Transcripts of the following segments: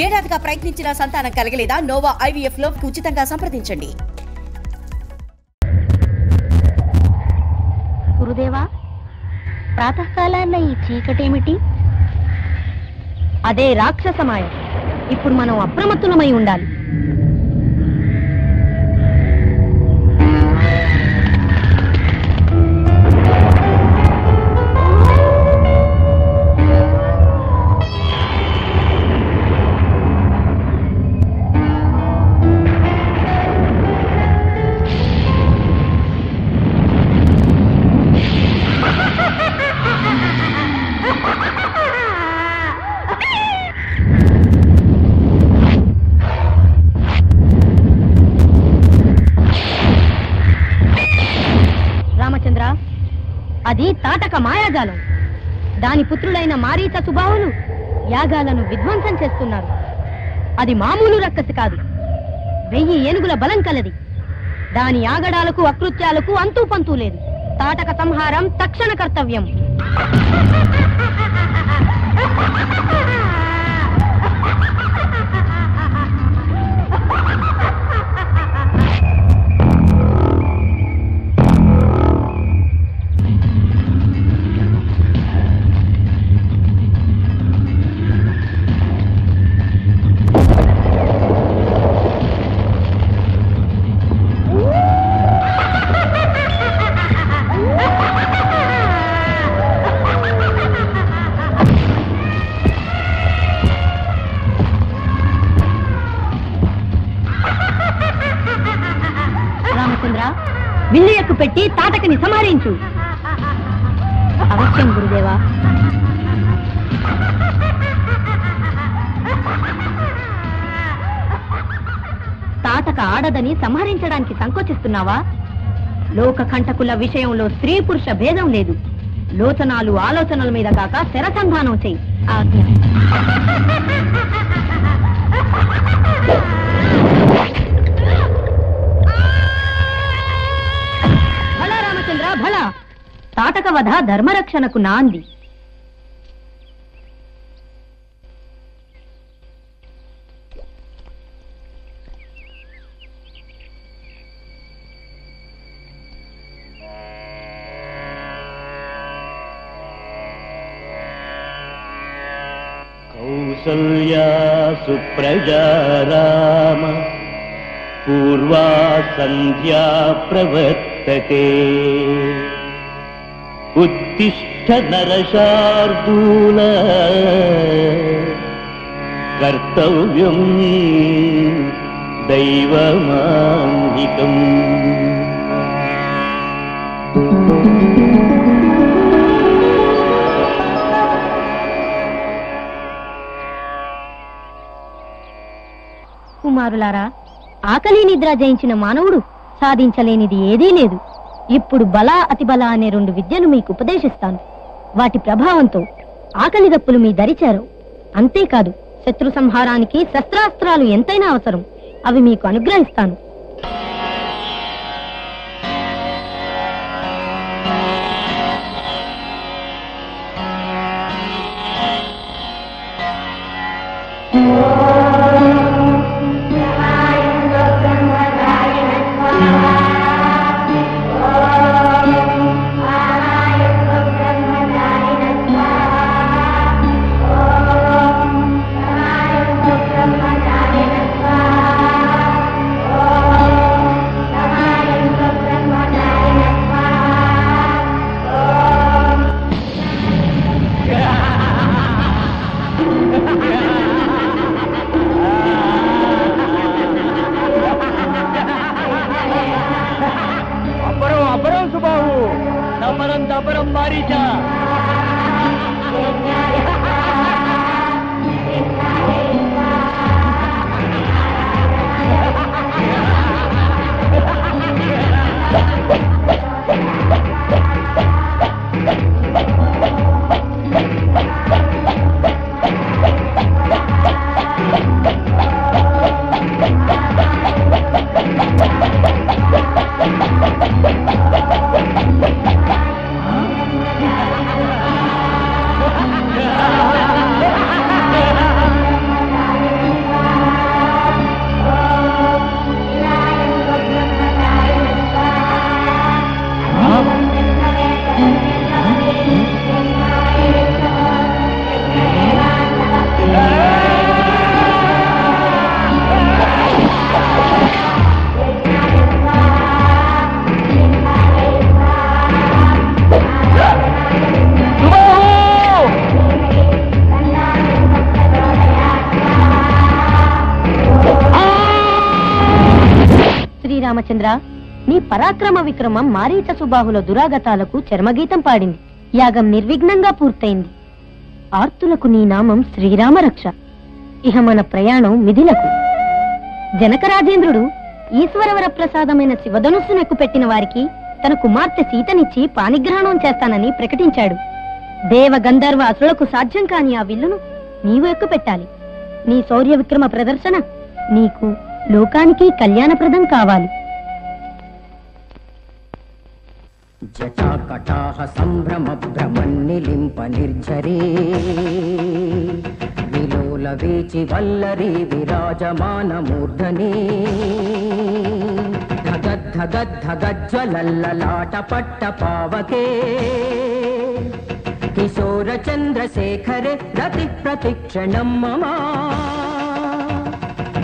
ఏడాదిగా ప్రయత్నించిన సంతానం కలగలేదా? Nova IVF లో ఉచితంగా సంప్రదించండి. గురుదేవా, ప్రాతకాలాన్న ఈ చీకటేమిటి? అదే రాక్షసమాయ. ఇప్పుడు మనం అప్రమత్తులమై ఉండాలి. అది తాటక మాయాజాలం. దాని పుత్రులైన మారీచ సుబాహులు యాగాలను విధ్వంసం చేస్తున్నారు. అది మామూలు రక్కసి కాదు, 1000 ఏనుగుల బలం కలది. దాని ఆగడాలకు అకృత్యాలకు అంతూ పంతూ లేదు. తాటక సంహారం తక్షణ కర్తవ్యం. విల్లు ఎక్కు పెట్టి తాటకని సంహరించు. అవశ్యం గురుదేవా. తాటక ఆడదని సంహరించడానికి సంకోచిస్తున్నావా? లోక కంటకుల విషయంలో స్త్రీ పురుష భేదం లేదు. లోచనాలు ఆలోచనల మీద కాక శరసంధానం చెయ్యి. ఆజ్ఞ. భళ, తాటక వధ ధర్మరక్షణకు నాంది. కౌసల్యా సుప్రజా రామ పూర్వా సంధ్యా ప్రవర్తతే. ఉత్తిష్ఠ నరశార్దూల కర్తవ్యం దైవమాంగికం. కుమారులారా, ఆకలి నిద్ర జయించిన మానవుడు సాధించలేనిది ఏదీ లేదు. ఇప్పుడు బల అతిబల అనే 2 విద్యను మీకు ఉపదేశిస్తాను. వాటి ప్రభావంతో ఆకలి దప్పులు మీ దరిచారు. అంతేకాదు, శత్రు సంహారానికి శస్త్రాస్త్రాలు ఎంతైనా అవసరం. అవి మీకు అనుగ్రహిస్తాను. శ్రీరామచంద్ర, నీ పరాక్రమ విక్రమం మారీచ సుబాహుల దురాగతాలకు చర్మగీతం పాడింది. యాగం నిర్విఘ్నంగా పూర్తయింది. ఆర్తులకు నీ నామం శ్రీరామరక్ష. ఇహ మన ప్రయాణం మిథిలకు. జనకరాజేంద్రుడు ఈశ్వరవర ప్రసాదమైన శివధనుస్సును ఎక్కుపెట్టిన వారికి తన కుమార్తె సీతనిచ్చి పాణిగ్రహణం చేస్తానని ప్రకటించాడు. దేవ గంధర్వ అసురులకు సాధ్యం కాని ఆ విల్లును నీవు ఎక్కుపెట్టాలి. నీ శౌర్య విక్రమ ప్రదర్శన నీకు లోకానికి కళ్యాణప్రదం కావాలి. జటాకటాహ సంభ్రమ భ్రమన్నిలింప నిర్ఝరీ విలోల వీచి వల్లరీ విరాజమాన మూర్ధనీ ధగద్ధగద్ధగజ్వలల్లలాట పట్ట పావకే కిశోర చంద్రశేఖరే రతి ప్రతిక్షణం మమా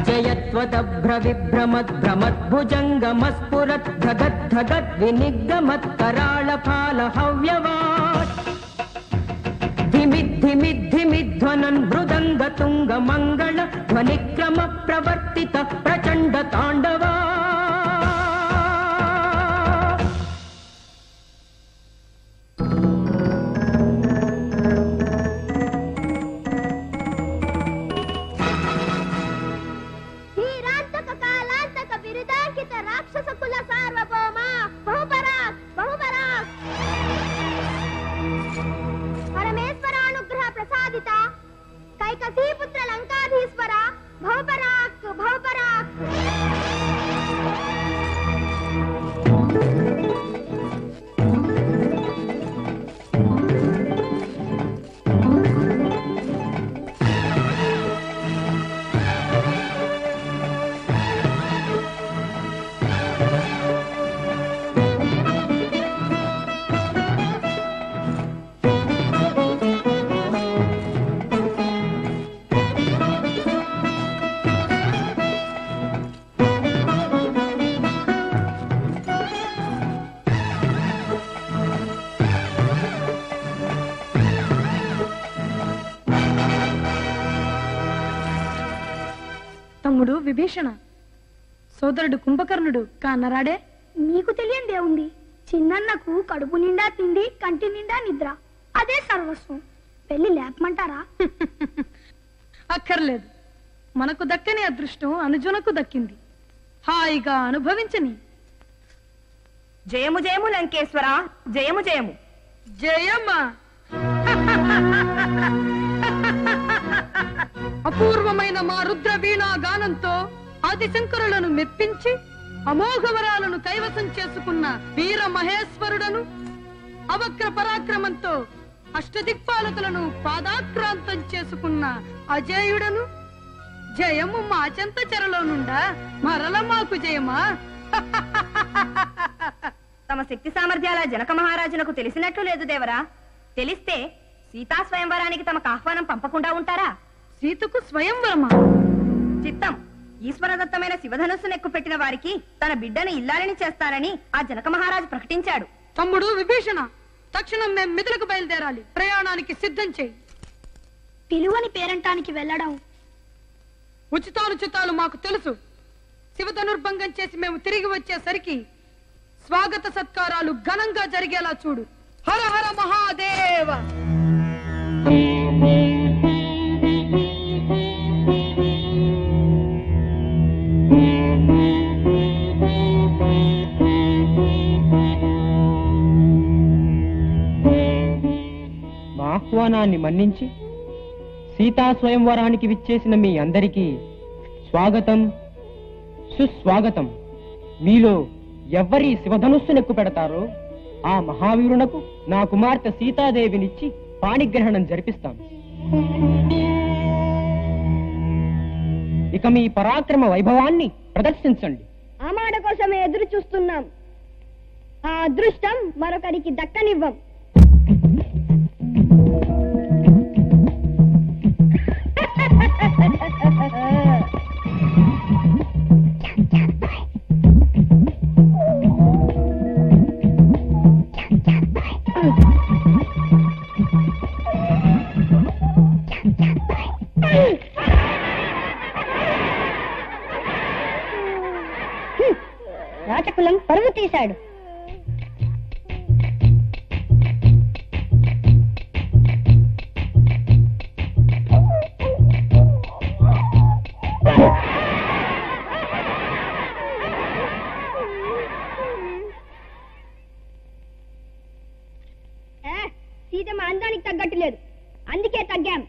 జయత్వదభ్ర విభ్రమద్భ్రమద్భుజంగమస్ఫురత్ ధగద్ధగద్ వినిగమత్కరాళ ఫాల హవ్యవాట్ ధిమిద్ధిమిద్ధిమిధ్వనన్ మృదంగ తుంగ మంగళ ధ్వనిక్రమ ప్రవర్తిత ప్రచండ తాండవా తమ్ముడు విభీషణ, సోదరుడు కుంభకర్ణుడు కానరాడే? నీకు తెలియందే ఉంది. చిన్నన్నకు కడుపు నిండా తిండి, కంటి నిండా నిద్ర, అదే సర్వస్వం. పెళ్లి లేపమంటారా? అక్కర్లేదు. మనకు దక్కని అదృష్టం అనుజునకు దక్కింది. హాయిగా అనుభవించని. జయము జయము లంకేశ్వర, జయము జయము. జయమ్మా. అపూర్వమైన మా రుద్ర వీణా గానంతో ఆదిశంకరులను మెప్పించి అమోఘవరాలను కైవసం చేసుకున్న వీర మహేశ్వరుడను, అవక్ర పరాక్రమంతో అష్టదిక్పాలకులను పాదాక్రాంతం చేసుకున్న అజేయుడను, జయము మా చెంత చెరలోనుండా మరల మాకు జయమా. తమ శక్తి సామర్థ్యాల జనక మహారాజునకు తెలిసినట్లు లేదు దేవరా. తెలిస్తే సీతా స్వయంవరానికి తమకు ఆహ్వానం పంపకుండా ఉంటారా? సీతకు స్వయంవరమా? చిత్తం. ఈశ్వరదత్తమైన శివధనుస్సును ఎక్కుపెట్టిన వారికి తన బిడ్డను ఇల్లాలని చేస్తానని ఆ జనక మహారాజు ప్రకటించాడు. తమ్ముడు విభీషణ, తక్షణం మేం మిథులకు బయలుదేరాలి. ప్రయాణానికి సిద్ధం చేయి. పిలువని పేరంటానికి వెళ్ళడం ఉచితానుచితాలు మాకు తెలుసు. శివధనుర్భంగం చేసి మేము తిరిగి వచ్చేసరికి స్వాగత సత్కారాలు ఘనంగా జరిగేలా చూడు. హర హర మహాదేవ. ఆహ్వానాన్ని మన్నించి సీతా స్వయంవరానికి విచ్చేసిన మీ అందరికీ స్వాగతం, సుస్వాగతం. మీలో ఎవ్వరి శివధనుస్సునెక్కు పెడతారో ఆ మహావీరునకు నా కుమార్తె సీతాదేవినిచ్చి పాణిగ్రహణం జరిపిస్తాను. ఇక మీ పరాక్రమ వైభవాన్ని ప్రదర్శించండి. ఆ మాట కోసమే ఎదురు చూస్తున్నాం. ఆ అదృష్టం మరొకరికి దక్కనివ్వం. రాచకులం పరువు తీశాడు. సీతమ్మ అందానికి తగ్గట్టు లేదు, అందుకే తగ్గాం.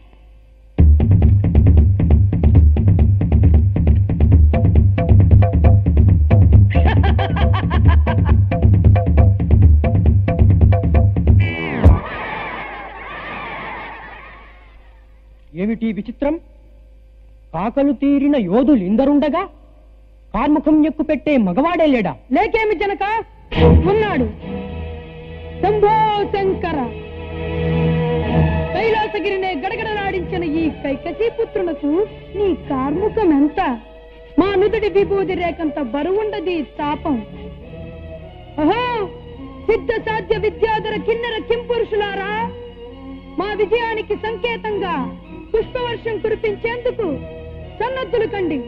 ఏమిటి విచిత్రం? కాకలు తీరిన యోధులిందరుండగా కార్ముఖం ఎక్కు పెట్టే మగవాడే లేడా? లేకేమి జనక, ఉన్నాడు. శంభో శంకర, కైలాసగిరినే గడగడలాడించిన ఈ కైకసీ పుత్రులకు నీ కార్ముకం ఎంత? మా నుదుడి విభూది రేకంత బరువుండది తాపం. అహో సిద్ధ సాధ్య విద్యాధర కిన్నెర కింపురుషులారా, మా విజయానికి సంకేతంగా పుష్పవర్షం కురిపించేందుకు సన్నద్ధులు కండి.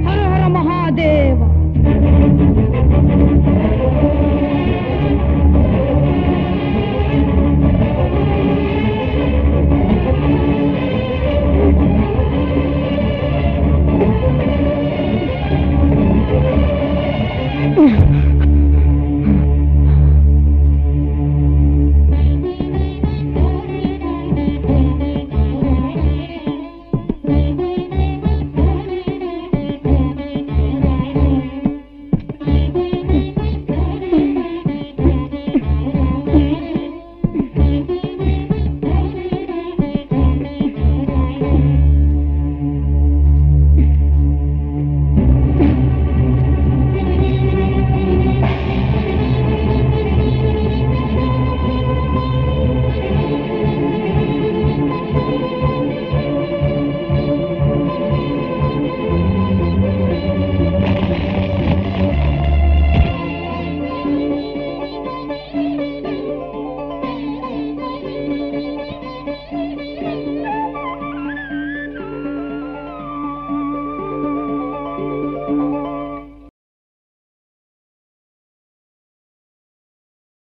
హర హర మహాదేవ.